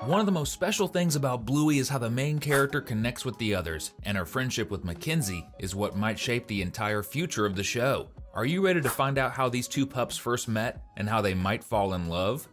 One of the most special things about Bluey is how the main character connects with the others, and her friendship with Mackenzie is what might shape the entire future of the show. Are you ready to find out how these two pups first met and how they might fall in love?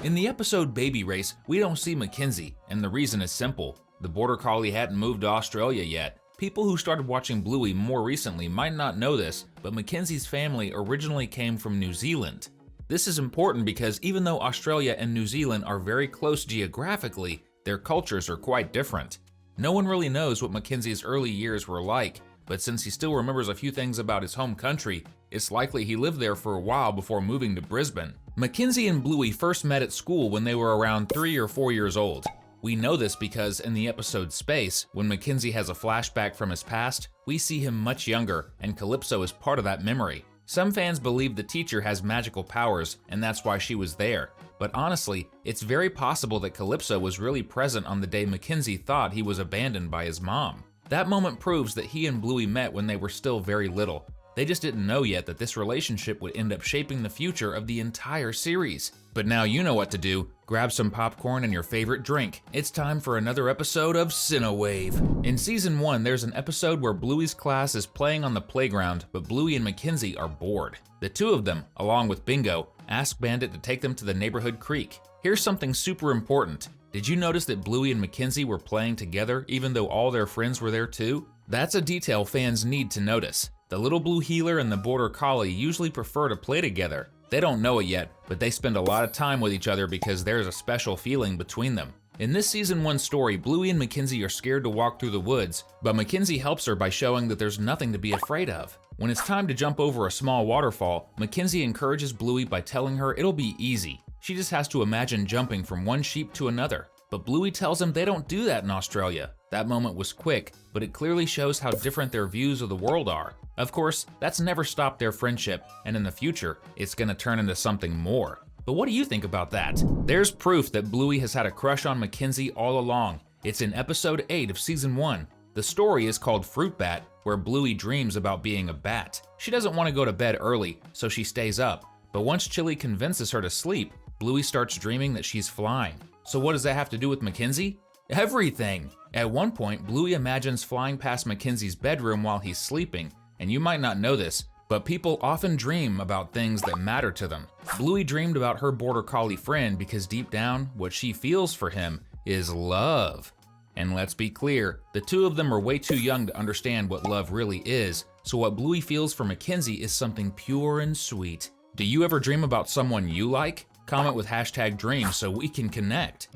In the episode Baby Race, we don't see Mackenzie, and the reason is simple. The Border Collie hadn't moved to Australia yet. People who started watching Bluey more recently might not know this, but Mackenzie's family originally came from New Zealand. This is important because even though Australia and New Zealand are very close geographically, their cultures are quite different. No one really knows what Mackenzie's early years were like, but since he still remembers a few things about his home country, it's likely he lived there for a while before moving to Brisbane. Mackenzie and Bluey first met at school when they were around 3 or 4 years old. We know this because in the episode Space, when Mackenzie has a flashback from his past, we see him much younger, and Calypso is part of that memory. Some fans believe the teacher has magical powers, and that's why she was there. But honestly, it's very possible that Calypso was really present on the day Mackenzie thought he was abandoned by his mom. That moment proves that he and Bluey met when they were still very little. They just didn't know yet that this relationship would end up shaping the future of the entire series. But now you know what to do. Grab some popcorn and your favorite drink. It's time for another episode of Cinewave. In Season 1, there's an episode where Bluey's class is playing on the playground, but Bluey and Mackenzie are bored. The two of them, along with Bingo, ask Bandit to take them to the neighborhood creek. Here's something super important. Did you notice that Bluey and Mackenzie were playing together even though all their friends were there too? That's a detail fans need to notice. The little blue heeler and the Border Collie usually prefer to play together. They don't know it yet, but they spend a lot of time with each other because there's a special feeling between them. In this Season 1 story, Bluey and Mackenzie are scared to walk through the woods, but Mackenzie helps her by showing that there's nothing to be afraid of. When it's time to jump over a small waterfall, Mackenzie encourages Bluey by telling her it'll be easy. She just has to imagine jumping from one sheep to another. But Bluey tells him they don't do that in Australia. That moment was quick, but it clearly shows how different their views of the world are. Of course, that's never stopped their friendship, and in the future, it's gonna turn into something more. But what do you think about that? There's proof that Bluey has had a crush on Mackenzie all along. It's in episode 8 of Season 1. The story is called Fruit Bat, where Bluey dreams about being a bat. She doesn't want to go to bed early, so she stays up. But once Chili convinces her to sleep, Bluey starts dreaming that she's flying. So what does that have to do with Mackenzie? Everything! At one point, Bluey imagines flying past Mackenzie's bedroom while he's sleeping, and you might not know this, but people often dream about things that matter to them. Bluey dreamed about her Border Collie friend because deep down, what she feels for him is love. And let's be clear, the two of them are way too young to understand what love really is, so what Bluey feels for Mackenzie is something pure and sweet. Do you ever dream about someone you like? Comment with #dreams so we can connect.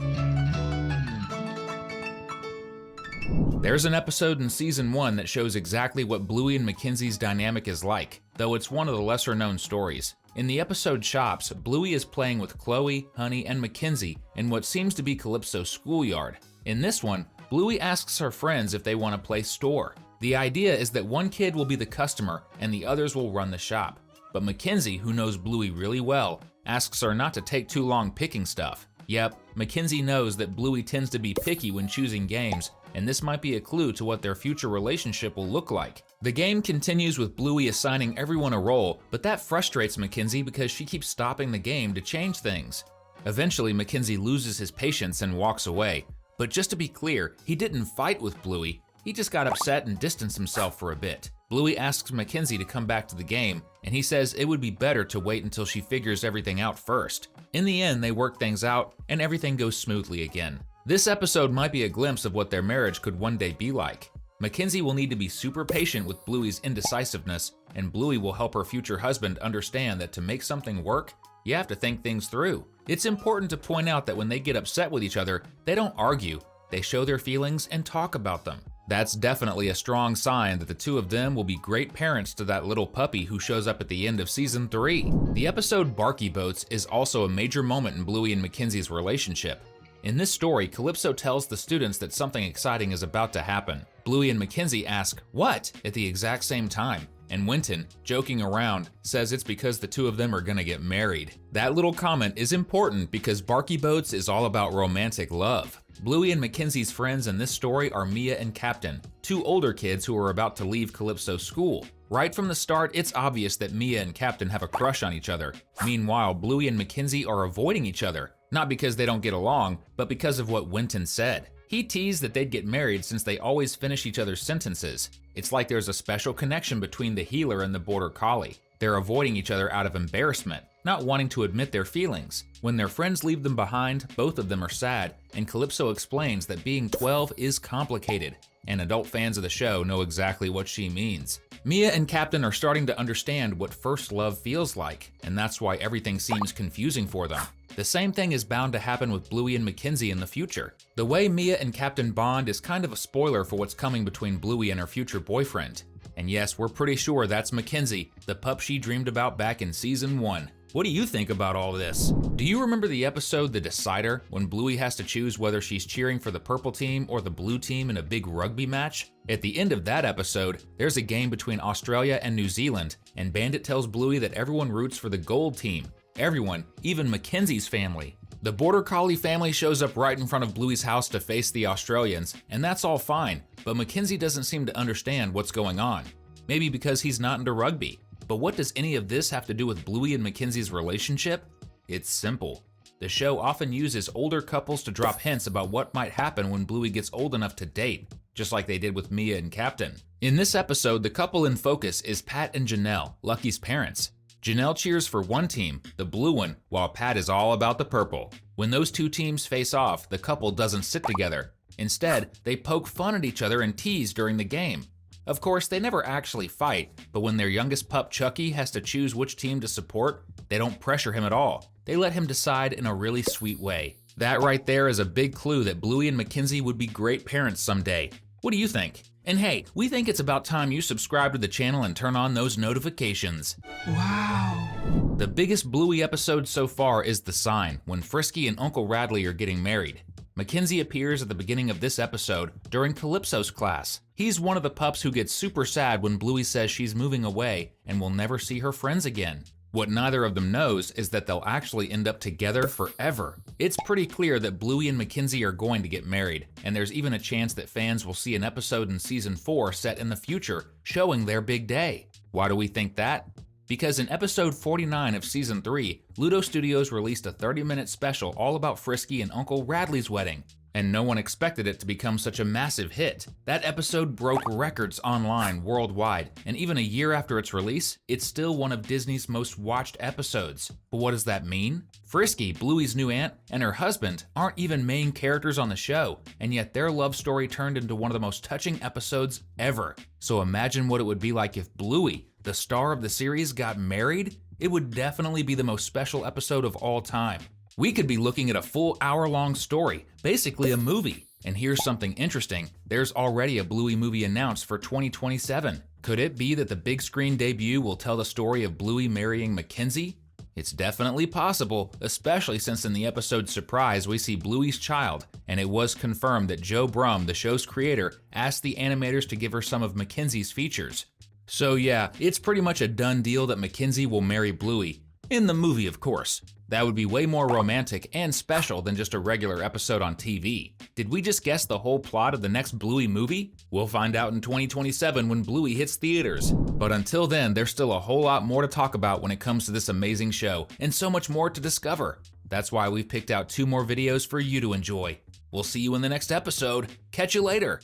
There's an episode in Season 1 that shows exactly what Bluey and Mackenzie's dynamic is like, though it's one of the lesser known stories. In the episode Chops, Bluey is playing with Chloe, Honey, and Mackenzie in what seems to be Calypso's schoolyard. In this one, Bluey asks her friends if they want to play store. The idea is that one kid will be the customer and the others will run the shop. But Mackenzie, who knows Bluey really well, asks her not to take too long picking stuff. Yep, Mackenzie knows that Bluey tends to be picky when choosing games, and this might be a clue to what their future relationship will look like. The game continues with Bluey assigning everyone a role, but that frustrates Mackenzie because she keeps stopping the game to change things. Eventually, Mackenzie loses his patience and walks away. But just to be clear, he didn't fight with Bluey, he just got upset and distanced himself for a bit. Bluey asks Mackenzie to come back to the game, and he says it would be better to wait until she figures everything out first. In the end, they work things out, and everything goes smoothly again. This episode might be a glimpse of what their marriage could one day be like. Mackenzie will need to be super patient with Bluey's indecisiveness, and Bluey will help her future husband understand that to make something work, you have to think things through. It's important to point out that when they get upset with each other, they don't argue, they show their feelings and talk about them. That's definitely a strong sign that the two of them will be great parents to that little puppy who shows up at the end of Season 3. The episode Barky Boats is also a major moment in Bluey and Mackenzie's relationship. In this story, Calypso tells the students that something exciting is about to happen. Bluey and Mackenzie ask, "What?" at the exact same time, and Winton, joking around, says it's because the two of them are gonna get married. That little comment is important because Barky Boats is all about romantic love. Bluey and Mackenzie's friends in this story are Mia and Captain, two older kids who are about to leave Calypso's school. Right from the start, it's obvious that Mia and Captain have a crush on each other. Meanwhile, Bluey and Mackenzie are avoiding each other. Not because they don't get along, but because of what Winton said. He teased that they'd get married since they always finish each other's sentences. It's like there's a special connection between the healer and the border collie. They're avoiding each other out of embarrassment, not wanting to admit their feelings. When their friends leave them behind, both of them are sad, and Calypso explains that being 12 is complicated, and adult fans of the show know exactly what she means. Mia and Captain are starting to understand what first love feels like, and that's why everything seems confusing for them. The same thing is bound to happen with Bluey and Mackenzie in the future. The way Mia and Captain bond is kind of a spoiler for what's coming between Bluey and her future boyfriend. And yes, we're pretty sure that's Mackenzie, the pup she dreamed about back in season 1. What do you think about all this? Do you remember the episode The Decider, when Bluey has to choose whether she's cheering for the purple team or the blue team in a big rugby match? At the end of that episode, there's a game between Australia and New Zealand, and Bandit tells Bluey that everyone roots for the gold team. Everyone, even Mackenzie's family. The Border Collie family shows up right in front of Bluey's house to face the Australians, and that's all fine, but Mackenzie doesn't seem to understand what's going on. Maybe because he's not into rugby. But what does any of this have to do with Bluey and Mackenzie's relationship? It's simple. The show often uses older couples to drop hints about what might happen when Bluey gets old enough to date, just like they did with Mia and Captain. In this episode, the couple in focus is Pat and Janelle, Lucky's parents. Janelle cheers for one team, the blue one, while Pat is all about the purple. When those two teams face off, the couple doesn't sit together. Instead, they poke fun at each other and tease during the game. Of course, they never actually fight, but when their youngest pup Chucky has to choose which team to support, they don't pressure him at all. They let him decide in a really sweet way. That right there is a big clue that Bluey and Mackenzie would be great parents someday. What do you think? And hey, we think it's about time you subscribe to the channel and turn on those notifications. Wow. The biggest Bluey episode so far is The Sign, when Frisky and Uncle Radley are getting married. Mackenzie appears at the beginning of this episode during Calypso's class. He's one of the pups who gets super sad when Bluey says she's moving away and will never see her friends again. What neither of them knows is that they'll actually end up together forever. It's pretty clear that Bluey and Mackenzie are going to get married, and there's even a chance that fans will see an episode in season 4 set in the future, showing their big day. Why do we think that? Because in episode 49 of season 3, Ludo Studios released a 30-minute special all about Frisky and Uncle Radley's wedding, and no one expected it to become such a massive hit. That episode broke records online worldwide, and even a year after its release, it's still one of Disney's most watched episodes. But what does that mean? Frisky, Bluey's new aunt, and her husband aren't even main characters on the show, and yet their love story turned into one of the most touching episodes ever. So imagine what it would be like if Bluey, the star of the series, got married. It would definitely be the most special episode of all time. We could be looking at a full hour-long story, basically a movie. And here's something interesting, there's already a Bluey movie announced for 2027. Could it be that the big screen debut will tell the story of Bluey marrying Mackenzie? It's definitely possible, especially since in the episode Surprise we see Bluey's child, and it was confirmed that Joe Brumm, the show's creator, asked the animators to give her some of Mackenzie's features. So yeah, it's pretty much a done deal that Mackenzie will marry Bluey. In the movie, of course. That would be way more romantic and special than just a regular episode on TV. Did we just guess the whole plot of the next Bluey movie? We'll find out in 2027 when Bluey hits theaters. But until then, there's still a whole lot more to talk about when it comes to this amazing show, and so much more to discover. That's why we've picked out 2 more videos for you to enjoy. We'll see you in the next episode. Catch you later.